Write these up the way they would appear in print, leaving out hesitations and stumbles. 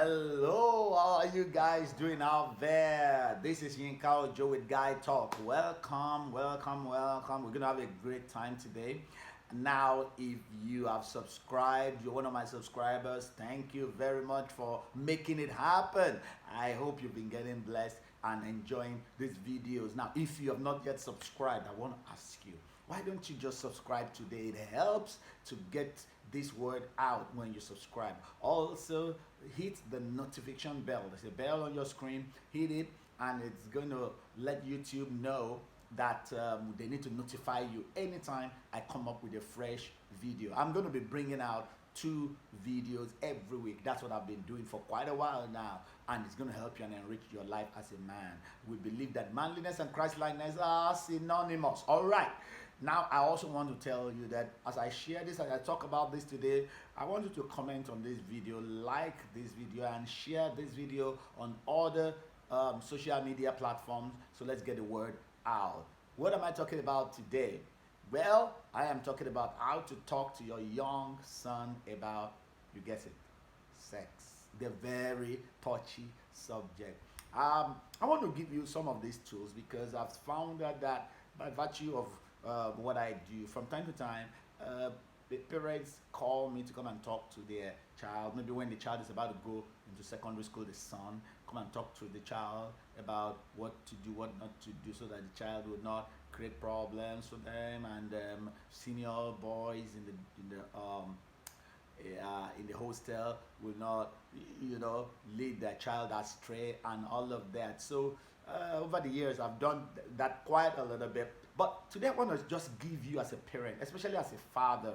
Hello, how are you guys doing out there? This is Yinka Ojo with Guy Talk. Welcome, welcome, welcome. We're gonna have a great time today. Now, if you have subscribed, you're one of my subscribers. Thank you very much for making it happen. I hope you've been getting blessed and enjoying these videos. Now, if you have not yet subscribed, I want to ask you, why don't you just subscribe today? It helps to get this word out when you subscribe. Also, hit the notification bell. There's a bell on your screen. Hit it, and it's going to let YouTube know that they need to notify you anytime I come up with a fresh video. I'm going to be bringing out 2 videos every week. That's what I've been doing for quite a while now, and it's going to help you and enrich your life as a man. We believe that manliness and Christ-likeness are synonymous. All right. Now, I also want to tell you that as I share this, as I talk about this today, I want you to comment on this video, like this video, and share this video on other social media platforms. So let's get the word out. What am I talking about today? Well, I am talking about how to talk to your young son about, you guess it, sex. The very touchy subject. I want to give you some of these tools because I've found that by virtue of what I do from time to time, the parents call me to come and talk to their child. Maybe when the child is about to go into secondary school, the son come and talk to the child about what to do, what not to do, so that the child would not create problems for them. And senior boys in the hostel will not, lead their child astray and all of that. So over the years, I've done that quite a little bit. But today I want to just give you as a parent, especially as a father,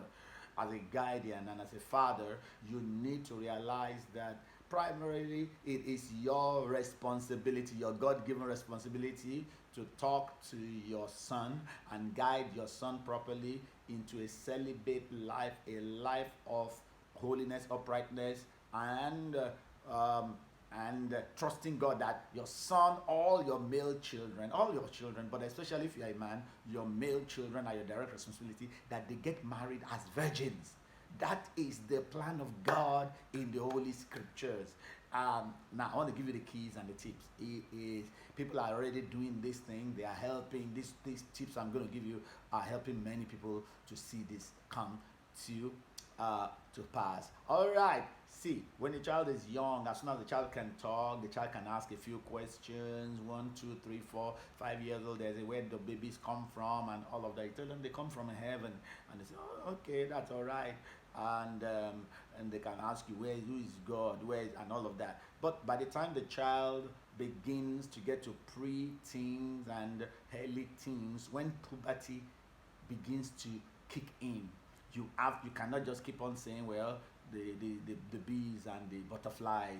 as a guardian, and as a father, you need to realize that primarily it is your responsibility, your God-given responsibility, to talk to your son and guide your son properly into a celibate life, a life of holiness, uprightness, and trusting God that your son, all your children, but especially if you're a man, your male children are your direct responsibility, that they get married as virgins. That is the plan of God in the Holy Scriptures. Now, I want to give you the keys and the tips. People are already doing this thing. They are helping. These tips I'm going to give you are helping many people to see this come to pass. All right. See, when the child is young, as soon as the child can talk, the child can ask a few questions. 1, 2, 3, 4, 5 years old. There's a where the babies come from and all of that. You tell them they come from heaven, and they say, "Oh, okay, that's all right." And they can ask you who is God, and all of that. But by the time the child begins to get to pre-teens and early teens, when puberty begins to kick in, you cannot just keep on saying, well, the bees and the butterflies,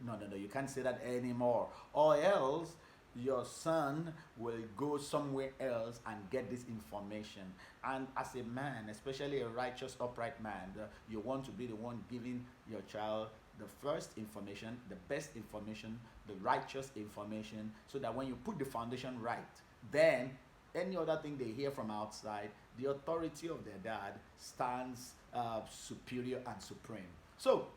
no, you can't say that anymore, or else your son will go somewhere else and get this information. And as a man, especially a righteous, upright man, you want to be the one giving your child the first information, the best information, the righteous information, so that when you put the foundation right, then any other thing they hear from outside, the authority of their dad stands superior and supreme. So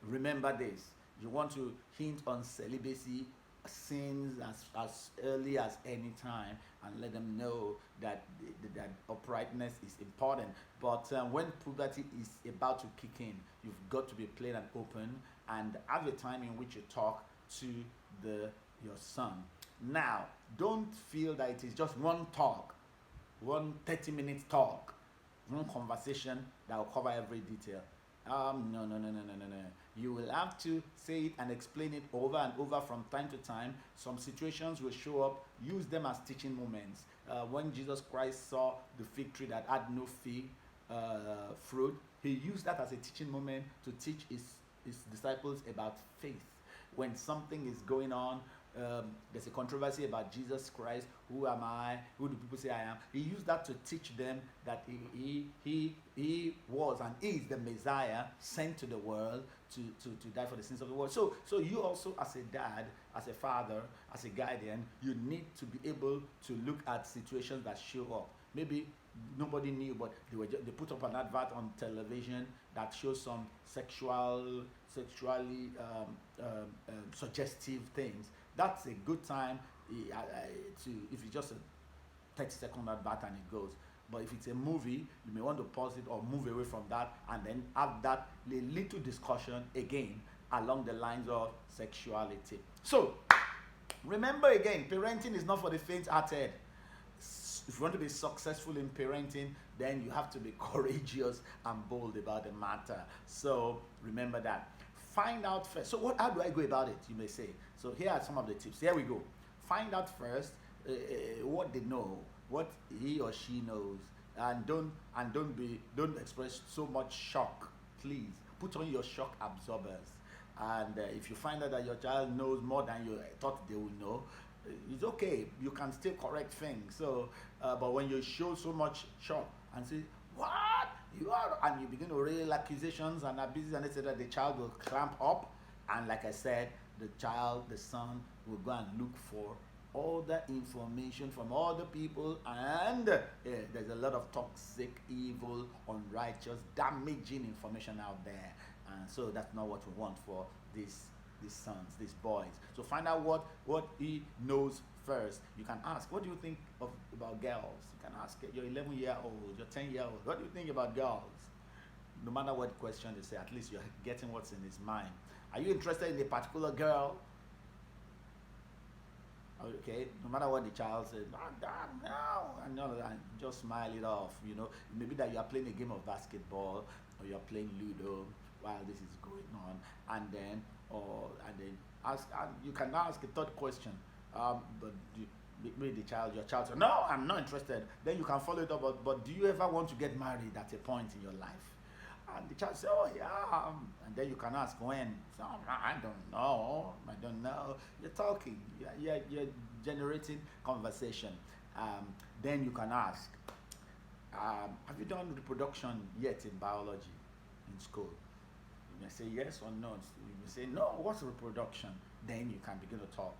remember this. You want to hint on celibacy, sins as early as any time, and let them know that that uprightness is important. But when puberty is about to kick in, you've got to be plain and open and have a time in which you talk to your son. Now, don't feel that it is just one talk, one 30-minute talk, one conversation that will cover every detail. No. You will have to say it and explain it over and over from time to time. Some situations will show up. Use them as teaching moments. When Jesus Christ saw the fig tree that had no fig fruit, he used that as a teaching moment to teach his disciples about faith. When something is going on, there's a controversy about Jesus Christ. Who am I? Who do people say I am? He used that to teach them that he was and is the Messiah sent to the world to die for the sins of the world. So you also, as a dad, as a father, as a guardian, you need to be able to look at situations that show up. Maybe nobody knew, but they put up an advert on television that shows some sexually suggestive things. That's a good time to, if it's just a 30-second advert and it goes. But if it's a movie, you may want to pause it or move away from that and then have that little discussion again along the lines of sexuality. So, remember again, parenting is not for the faint-hearted. If you want to be successful in parenting, then you have to be courageous and bold about the matter. So, remember that. Find out first. So, how do I go about it, you may say? So, here are some of the tips. Here we go. Find out first what they know, what he or she knows, and don't express so much shock. Please put on your shock absorbers. And if you find out that your child knows more than you thought they would know, it's okay. You can still correct things. So, but when you show so much shock and say, "What you are," and you begin to rail accusations and abuses and etc., the child will clamp up, and like I said, the son, will go and look for all the information from other people, and there's a lot of toxic, evil, unrighteous, damaging information out there, and so that's not what we want for these sons, these boys. So find out what he knows first. You can ask, what do you think about girls? You can ask your 11-year-old, your 10-year-old, what do you think about girls? No matter what question they say, at least you're getting what's in his mind. Are you interested in a particular girl? Okay, no matter what the child says, no, and just smile it off. Maybe that you are playing a game of basketball or you are playing Ludo while this is going on, and then ask. And you can ask a third question. But maybe your child says, "No, I'm not interested." Then you can follow it up. But do you ever want to get married at a point in your life? And the child says, "Oh yeah," and then you can ask when. So, I don't know. You're talking. You're generating conversation. Then you can ask, have you done reproduction yet in biology in school? You may say yes or no. You may say no. What's reproduction? Then you can begin to talk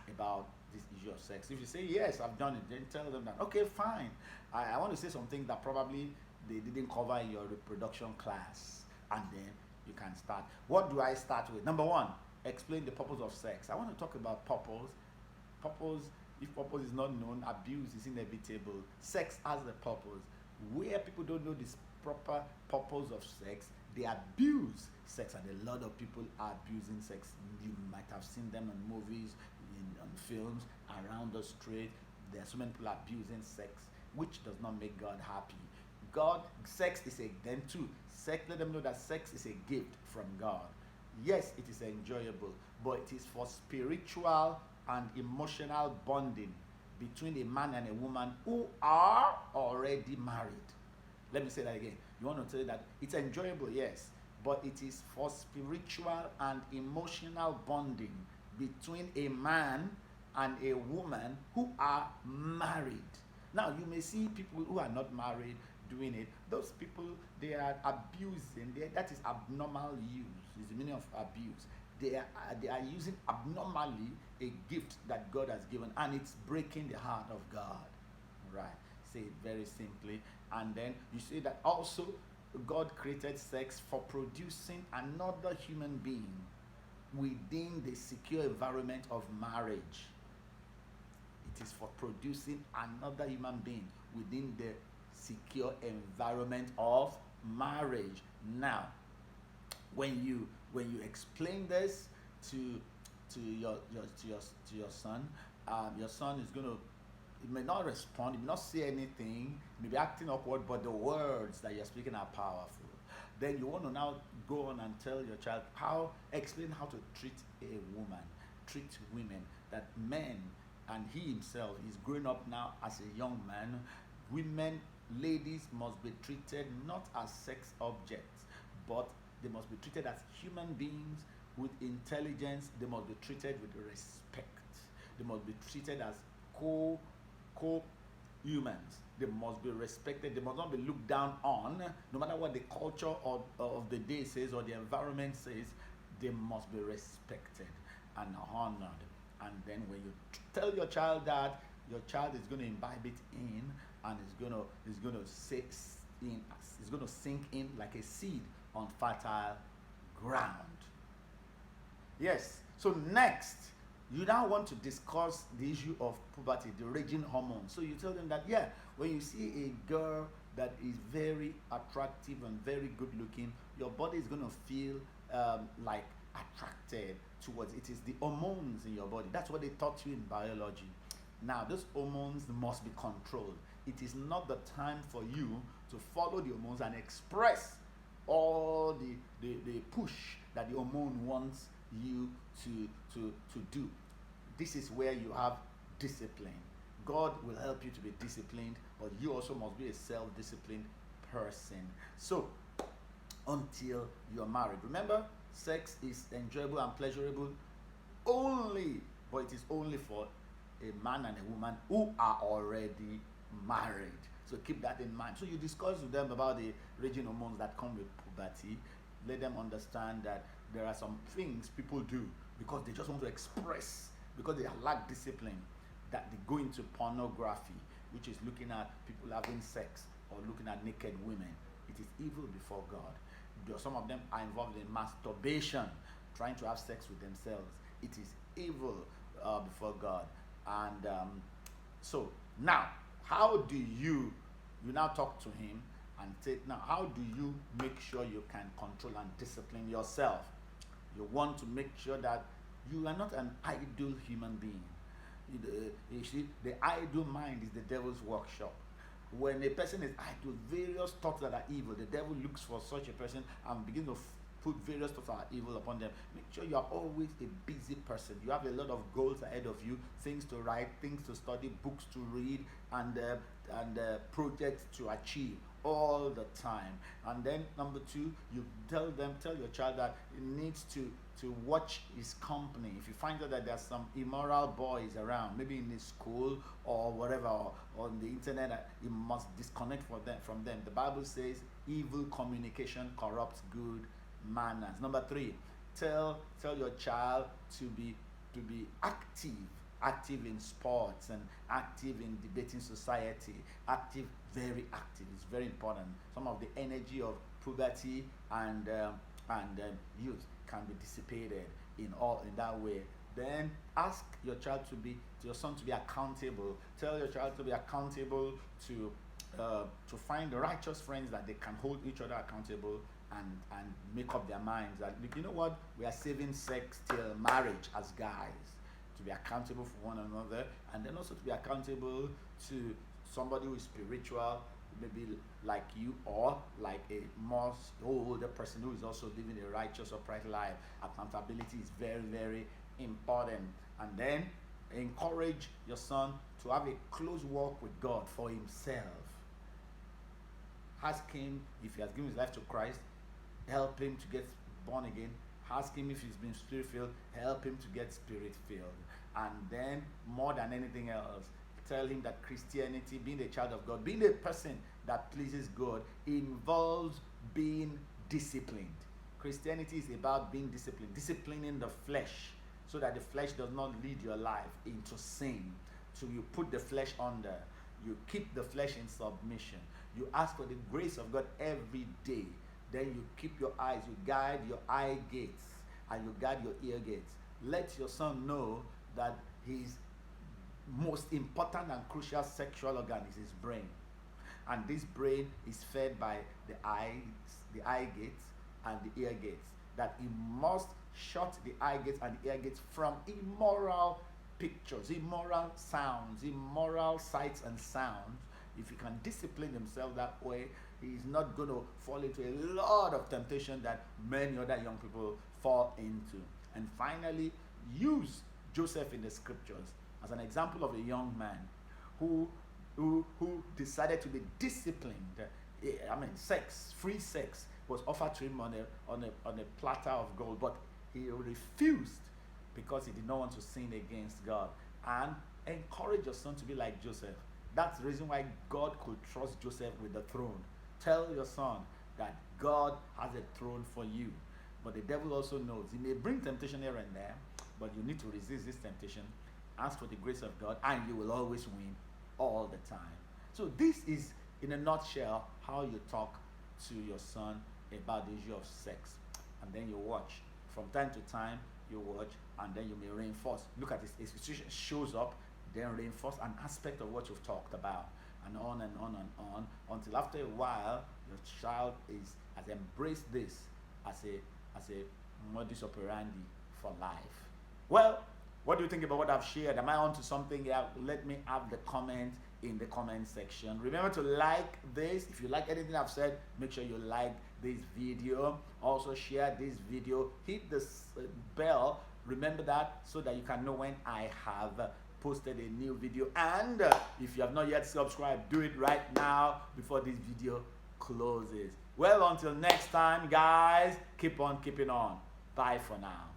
about this issue of sex. If you say yes, I've done it, then tell them that, okay, fine. I want to say something that probably they didn't cover in your reproduction class, and then you can start. What do I start with? Number one, explain the purpose of sex. I want to talk about purpose. If purpose is not known, abuse is inevitable. Sex has a purpose. Where people don't know this proper purpose of sex, they abuse sex, and a lot of people are abusing sex. You might have seen them in movies, on films, around the street. There are so many people abusing sex, which does not make God happy. Sex is let them know that sex is a gift from God. Yes, it is enjoyable, but it is for spiritual and emotional bonding between a man and a woman who are already married. Let me say that again. You want to tell you that it's enjoyable, yes, but it is for spiritual and emotional bonding between a man and a woman who are married. Now, you may see people who are not married doing it. Those people, they are abusing. That is abnormal use. Is the meaning of abuse. They are using abnormally a gift that God has given, and it's breaking the heart of God. Right? Say it very simply. And then you say that also God created sex for producing another human being within the secure environment of marriage. It is for producing another human being within the secure environment of marriage. Now, when you explain this to your son, your son is going to, he may not respond, he may not say anything, he may be acting awkward, but the words that you're speaking are powerful. Then you want to now go on and tell your child explain how to treat a woman, treat women, that men, and he himself is growing up now as a young man. Women, ladies must be treated not as sex objects, but they must be treated as human beings with intelligence. They must be treated with respect. They must be treated as co-humans. They must be respected. They must not be looked down on. No matter what the culture of the day says or the environment says, they must be respected and honored. And then when you tell your child that, your child is going to imbibe it in, and it's gonna sink in like a seed on fertile ground. Yes. So next, you now want to discuss the issue of puberty, the raging hormones. So you tell them that, yeah, when you see a girl that is very attractive and very good looking, your body is going to feel like attracted towards it. Is the hormones in your body. That's what they taught you in biology. Now, those hormones must be controlled. It is not the time for you to follow the hormones and express all the push that the hormone wants you to do. This is where you have discipline. God will help you to be disciplined, but you also must be a self-disciplined person. So, until you're married, remember, sex is enjoyable and pleasurable only, but it is only for a man and a woman who are already married. So keep that in mind. So you discuss with them about the raging hormones that come with puberty. Let them understand that there are some things people do because they just want to express, because they lack discipline, that they go into pornography, which is looking at people having sex or looking at naked women. It is evil before God. Some of them are involved in masturbation, trying to have sex with themselves. It is evil before God. And so now, how do you now talk to him and say, now how do you make sure you can control and discipline yourself? You want to make sure that you are not an idle human being. You see, the idle mind is the devil's workshop. When a person is idle, various thoughts that are evil, the devil looks for such a person and begins to put various thoughts that are evil upon them. Make sure you are always a busy person. You have a lot of goals ahead of you, things to write, things to study, books to read, and projects to achieve all the time. And then number two, you tell your child that he needs to watch his company. If you find out that there's some immoral boys around, maybe in his school or whatever, or on the internet, you must disconnect from them. The Bible says evil communication corrupts good manners. Number three, tell your child to be active in sports and active in debating society. Very active. It's very important. Some of the energy of puberty and youth can be dissipated in that way. Then ask your son to be accountable. Tell your child to be accountable to find the righteous friends that they can hold each other accountable and make up their minds that, you know what, we are saving sex till marriage as guys. To be accountable for one another, and then also to be accountable to somebody who is spiritual, maybe like you, or like a more older person who is also living a righteous, upright life. Accountability is very, very important. And then encourage your son to have a close walk with God for himself. Ask him if he has given his life to Christ, help him to get born again. Ask him if he's been spirit-filled, help him to get spirit-filled. And then, more than anything else, tell him that Christianity, being a child of God, being a person that pleases God, involves being disciplined. Christianity is about being disciplined, disciplining the flesh, so that the flesh does not lead your life into sin. So you put the flesh under, you keep the flesh in submission, you ask for the grace of God every day. Then you keep your eyes, you guide your eye gates, and you guide your ear gates. Let your son know that his most important and crucial sexual organ is his brain. And this brain is fed by the eye gates and the ear gates. That he must shut the eye gates and the ear gates from immoral pictures, immoral sounds, immoral sights and sounds. If he can discipline himself that way, he's not going to fall into a lot of temptation that many other young people fall into. And finally, use Joseph in the scriptures as an example of a young man who decided to be disciplined. Free sex was offered to him on a platter of gold, but he refused because he did not want to sin against God. And encourage your son to be like Joseph. That's the reason why God could trust Joseph with the throne. Tell your son that God has a throne for you. But the devil also knows he may bring temptation here and there, but you need to resist this temptation. Ask for the grace of God, and you will always win all the time. So this is, in a nutshell, how you talk to your son about the issue of sex. And then you watch. From time to time, you watch, and then you may reinforce. Look at this. A situation shows up, then reinforce an aspect of what you've talked about, and on and on and on, until after a while, your child has embraced this as a modus operandi for life. Well, what do you think about what I've shared? Am I on to something? Yeah, let me have the comment in the comment section. Remember to like this. If you like anything I've said, make sure you like this video. Also share this video. Hit the bell. Remember that, so that you can know when I have posted a new video. And if you have not yet subscribed, do it right now before this video closes. Well, until next time, guys, keep on keeping on. Bye for now.